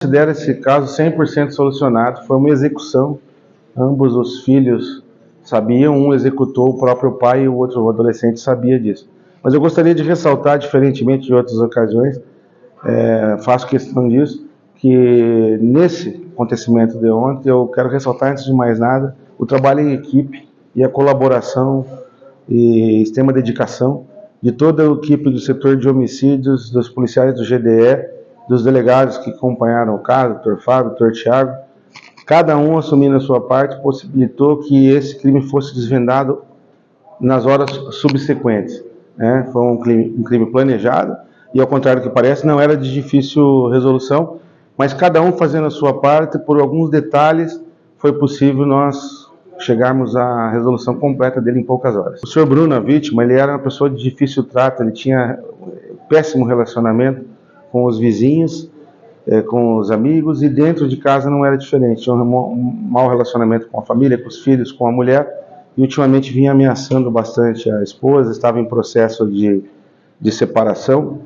Considero esse caso 100% solucionado. Foi uma execução. Ambos os filhos sabiam, um executou, o próprio pai, e o outro, o adolescente, sabia disso. Mas eu gostaria de ressaltar, diferentemente de outras ocasiões, faço questão disso, que nesse acontecimento de ontem, eu quero ressaltar, antes de mais nada, o trabalho em equipe e a colaboração e extrema dedicação de toda a equipe do setor de homicídios, dos policiais do GDE, dos delegados que acompanharam o caso, Dr. Fábio, Dr. Tiago. Cada um assumindo a sua parte possibilitou que esse crime fosse desvendado nas horas subsequentes. Foi um crime planejado e, ao contrário do que parece, não era de difícil resolução, mas cada um fazendo a sua parte, por alguns detalhes, foi possível nós chegarmos à resolução completa dele em poucas horas. O senhor Bruno, a vítima, ele era uma pessoa de difícil trato, ele tinha péssimo relacionamento com os vizinhos, com os amigos, e dentro de casa não era diferente. Tinha um mau relacionamento com a família, com os filhos, com a mulher, e ultimamente vinha ameaçando bastante a esposa, estava em processo de separação,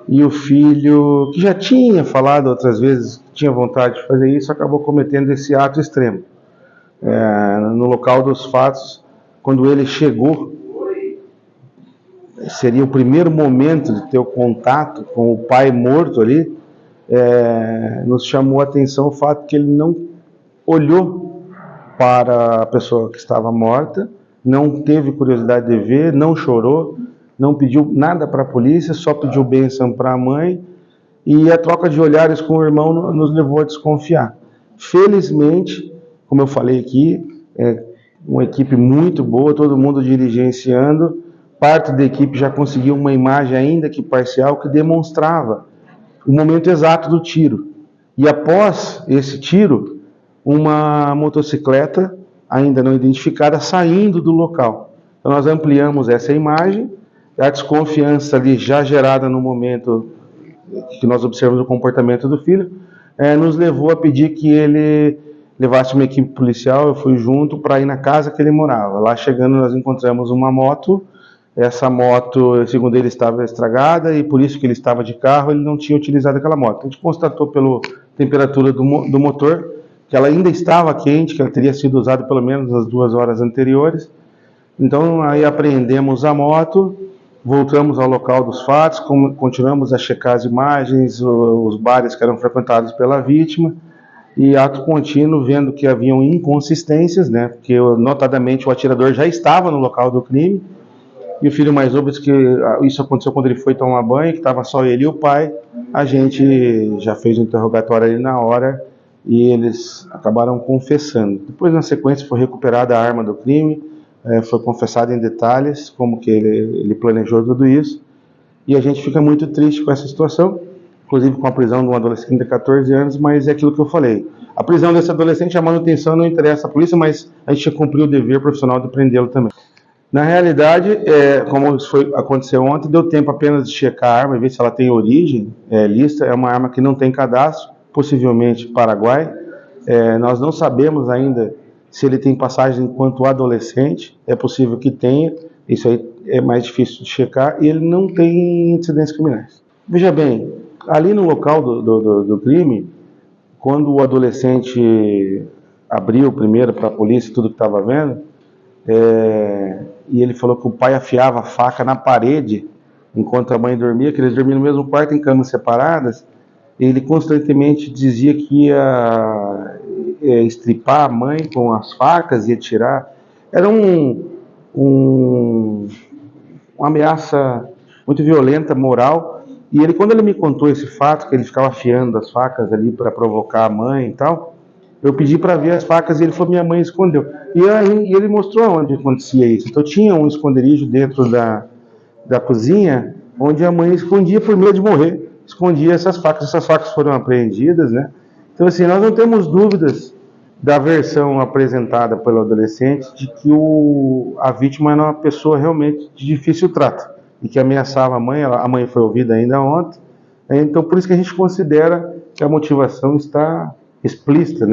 e o filho, que já tinha falado outras vezes que tinha vontade de fazer isso, acabou cometendo esse ato extremo. No local dos fatos, quando ele chegou, seria o primeiro momento de ter o contato com o pai morto ali, nos chamou a atenção o fato que ele não olhou para a pessoa que estava morta, não teve curiosidade de ver, não chorou, não pediu nada para a polícia, só pediu bênção para a mãe, e a troca de olhares com o irmão nos levou a desconfiar. Felizmente, como eu falei aqui, uma equipe muito boa, todo mundo diligenciando, parte da equipe já conseguiu uma imagem, ainda que parcial, que demonstrava o momento exato do tiro. E após esse tiro, uma motocicleta, ainda não identificada, saindo do local. Então nós ampliamos essa imagem, a desconfiança ali já gerada no momento que nós observamos o comportamento do filho, nos levou a pedir que ele levasse uma equipe policial. Eu fui junto para ir na casa que ele morava. Lá chegando, nós encontramos uma moto. Essa moto, segundo ele, estava estragada, e por isso que ele estava de carro, ele não tinha utilizado aquela moto. A gente constatou pela temperatura do motor que ela ainda estava quente, que ela teria sido usada pelo menos as 2 horas anteriores. Então aí apreendemos a moto, voltamos ao local dos fatos, continuamos a checar as imagens, os bares que eram frequentados pela vítima, e ato contínuo, vendo que haviam inconsistências, porque notadamente o atirador já estava no local do crime, e o filho mais novo disse que isso aconteceu quando ele foi tomar banho, que estava só ele e o pai. A gente já fez um interrogatório ali na hora e eles acabaram confessando. Depois, na sequência, foi recuperada a arma do crime, foi confessado em detalhes como que ele planejou tudo isso. E a gente fica muito triste com essa situação, inclusive com a prisão de um adolescente de 14 anos, mas é aquilo que eu falei. A prisão desse adolescente, a manutenção não interessa à polícia, mas a gente cumpriu o dever profissional de prendê-lo também. Na realidade, como aconteceu ontem, deu tempo apenas de checar a arma e ver se ela tem origem lista. É uma arma que não tem cadastro, possivelmente Paraguai. Nós não sabemos ainda se ele tem passagem enquanto adolescente, é possível que tenha, isso aí é mais difícil de checar, e ele não tem incidentes criminais. Veja bem, ali no local do crime, quando o adolescente abriu primeiro para a polícia tudo que estava vendo, e ele falou que o pai afiava a faca na parede enquanto a mãe dormia, que eles dormiam no mesmo quarto em camas separadas. Ele constantemente dizia que ia estripar a mãe com as facas, ia tirar. Era uma ameaça muito violenta, moral. E ele, quando ele me contou esse fato, que ele ficava afiando as facas ali para provocar a mãe e tal, eu pedi para ver as facas e ele falou: minha mãe escondeu. E aí ele mostrou onde acontecia isso. Então tinha um esconderijo dentro da cozinha, onde a mãe escondia por medo de morrer. Escondia essas facas. Essas facas foram apreendidas, Então, assim, nós não temos dúvidas da versão apresentada pelo adolescente de que a vítima era uma pessoa realmente de difícil trato e que ameaçava a mãe. A mãe foi ouvida ainda ontem. Então, por isso que a gente considera que a motivação está explícita,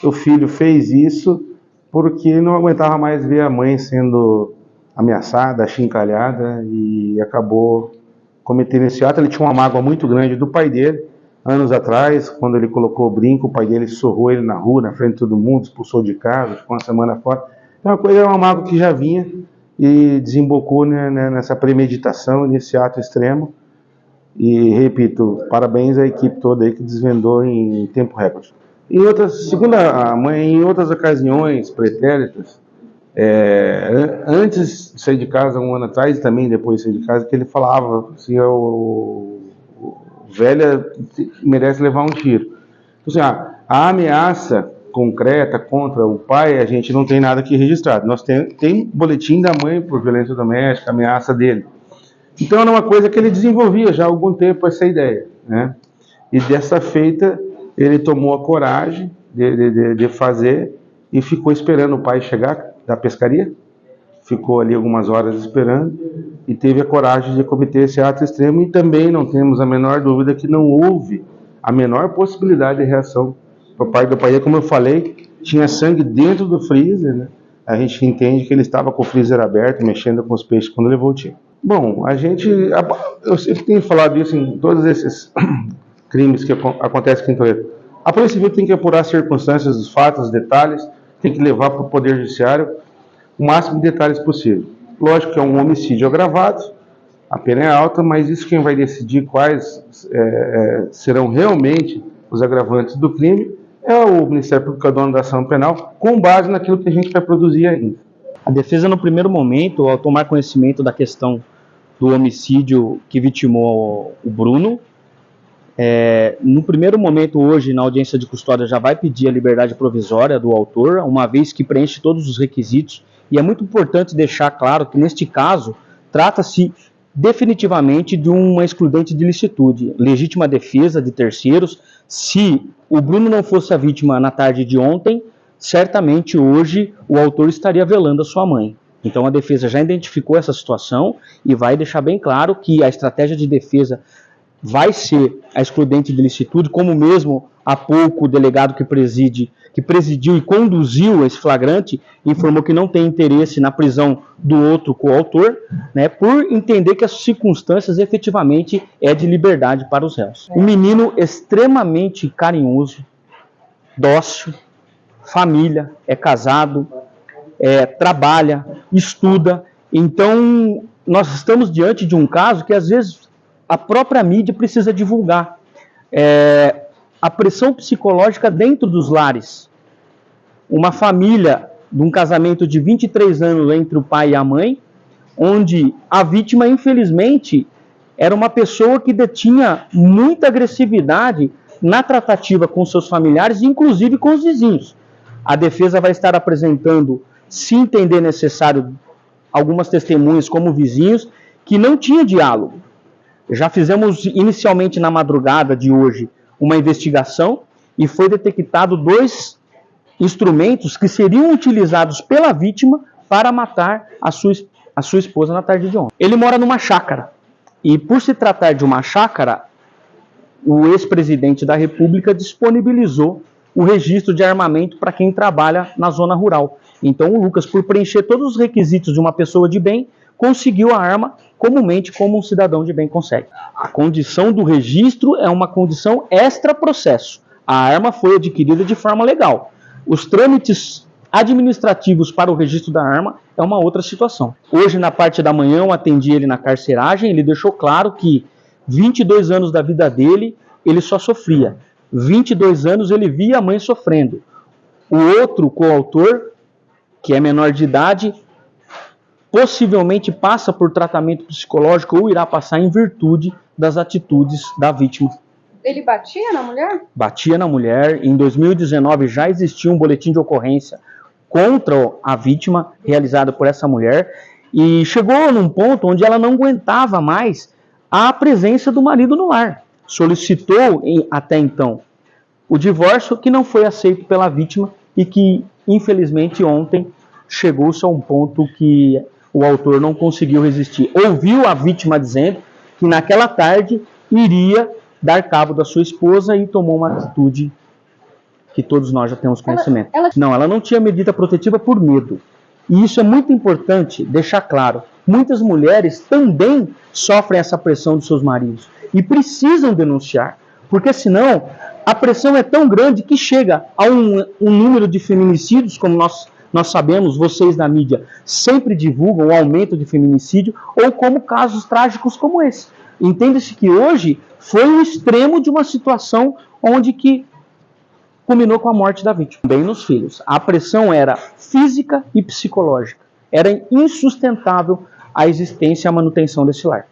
O filho fez isso porque não aguentava mais ver a mãe sendo ameaçada, achincalhada, e acabou cometendo esse ato. Ele tinha uma mágoa muito grande do pai dele, anos atrás, quando ele colocou o brinco, o pai dele sorrou ele na rua, na frente de todo mundo, expulsou de casa, ficou uma semana fora. Então, a coisa é uma mágoa que já vinha e desembocou, né, nessa premeditação, nesse ato extremo. E, repito, parabéns à equipe toda aí que desvendou em tempo recorde. Segundo a mãe, em outras ocasiões pretéritas, antes de sair de casa, um ano atrás, e também depois de sair de casa, que ele falava assim, o velha merece levar um tiro. Então, assim, a ameaça concreta contra o pai, a gente não tem nada aqui registrado. Nós tem boletim da mãe por violência doméstica, ameaça dele. Então era uma coisa que ele desenvolvia já há algum tempo essa ideia, né? E dessa feita ele tomou a coragem de fazer e ficou esperando o pai chegar da pescaria, ficou ali algumas horas esperando e teve a coragem de cometer esse ato extremo. E também não temos a menor dúvida que não houve a menor possibilidade de reação por parte do pai. Como eu falei, tinha sangue dentro do freezer, né? A gente entende que ele estava com o freezer aberto, mexendo com os peixes quando levou o tiro. Bom, eu sempre tenho falado isso em todos esses crimes que acontecem aqui em Toledo. A Polícia Civil tem que apurar as circunstâncias, os fatos, os detalhes, tem que levar para o Poder Judiciário o máximo de detalhes possível. Lógico que é um homicídio agravado, a pena é alta, mas isso quem vai decidir quais serão realmente os agravantes do crime é o Ministério Público, dono da ação penal, com base naquilo que a gente vai produzir ainda. A defesa, no primeiro momento, ao tomar conhecimento da questão do homicídio que vitimou o Bruno, no primeiro momento, hoje, na audiência de custódia, já vai pedir a liberdade provisória do autor, uma vez que preenche todos os requisitos. E é muito importante deixar claro que, neste caso, trata-se definitivamente de uma excludente de ilicitude, legítima defesa de terceiros. Se o Bruno não fosse a vítima na tarde de ontem, certamente hoje o autor estaria velando a sua mãe. Então a defesa já identificou essa situação e vai deixar bem claro que a estratégia de defesa vai ser a excludente de ilicitude, como mesmo há pouco o delegado que presidiu e conduziu esse flagrante informou que não tem interesse na prisão do outro coautor, né, por entender que as circunstâncias efetivamente é de liberdade para os réus. Um menino extremamente carinhoso, dócil, família, é casado, trabalha, estuda. Então nós estamos diante de um caso que às vezes a própria mídia precisa divulgar. A pressão psicológica dentro dos lares. Uma família de um casamento de 23 anos entre o pai e a mãe, onde a vítima, infelizmente, era uma pessoa que detinha muita agressividade na tratativa com seus familiares, inclusive com os vizinhos. A defesa vai estar apresentando, se entender necessário, algumas testemunhas como vizinhos, que não tinha diálogo. Já fizemos inicialmente na madrugada de hoje uma investigação e foi detectado 2 instrumentos que seriam utilizados pela vítima para matar a sua esposa na tarde de ontem. Ele mora numa chácara e, por se tratar de uma chácara, o ex-presidente da República disponibilizou o registro de armamento para quem trabalha na zona rural. Então o Lucas, por preencher todos os requisitos de uma pessoa de bem, conseguiu a arma comumente como um cidadão de bem consegue. A condição do registro é uma condição extra-processo. A arma foi adquirida de forma legal. Os trâmites administrativos para o registro da arma é uma outra situação. Hoje, na parte da manhã, eu atendi ele na carceragem, ele deixou claro que 22 anos da vida dele, ele só sofria. 22 anos ele via a mãe sofrendo. O outro coautor, que é menor de idade, possivelmente passa por tratamento psicológico ou irá passar em virtude das atitudes da vítima. Ele batia na mulher? Batia na mulher. Em 2019 já existia um boletim de ocorrência contra a vítima realizado por essa mulher e chegou num ponto onde ela não aguentava mais a presença do marido no lar. Solicitou até então o divórcio, que não foi aceito pela vítima e que, infelizmente, ontem chegou-se a um ponto que o autor não conseguiu resistir. Ouviu a vítima dizendo que naquela tarde iria dar cabo da sua esposa e tomou uma atitude que todos nós já temos conhecimento. Ela não tinha medida protetiva por medo. E isso é muito importante deixar claro. Muitas mulheres também sofrem essa pressão dos seus maridos e precisam denunciar. Porque senão a pressão é tão grande que chega a um número de feminicídios, como nós sabemos, vocês da mídia sempre divulgam o aumento de feminicídio, ou como casos trágicos como esse. Entende-se que hoje foi o extremo de uma situação onde que culminou com a morte da vítima. Bem nos filhos. A pressão era física e psicológica. Era insustentável a existência e a manutenção desse lar.